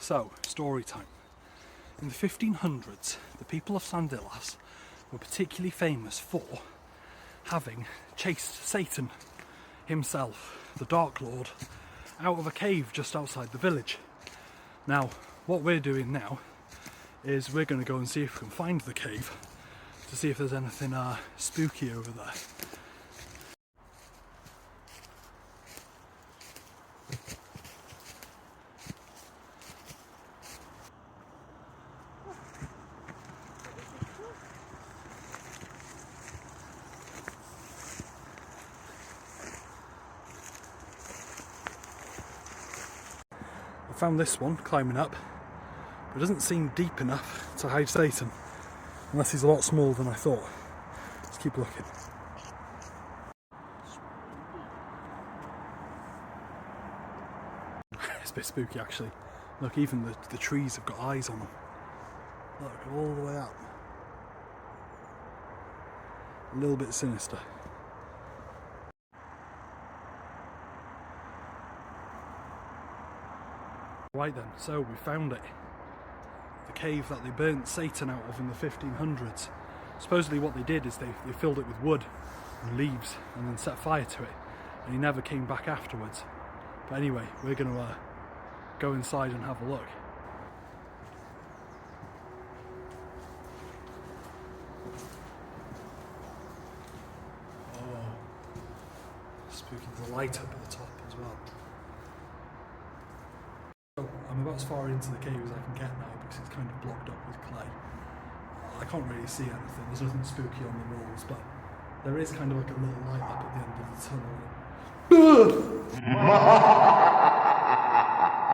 So, story time. In the 1500s, the people of Llanddulas were particularly famous for having chased Satan himself, the Dark Lord, out of a cave just outside the village. Now, what we're doing now is we're going to go and see if we can find the cave to see if there's anything spooky over there. I found this one climbing up, but it doesn't seem deep enough to hide Satan, unless he's a lot smaller than I thought. Let's keep looking. It's a bit spooky actually. Look, even the trees have got eyes on them. Look, all the way up. A little bit sinister. Right then, so we found it. The cave that they burnt Satan out of in the 1500s. Supposedly what they did is they filled it with wood and leaves and then set fire to it, and he never came back afterwards. But anyway, we're going to go inside and have a look. Oh, spooky. The light up at the top as well. I'm about as far into the cave as I can get now because it's kind of blocked up with clay. I can't really see anything, there's nothing spooky on the walls, but there is kind of like a little light up at the end of the tunnel.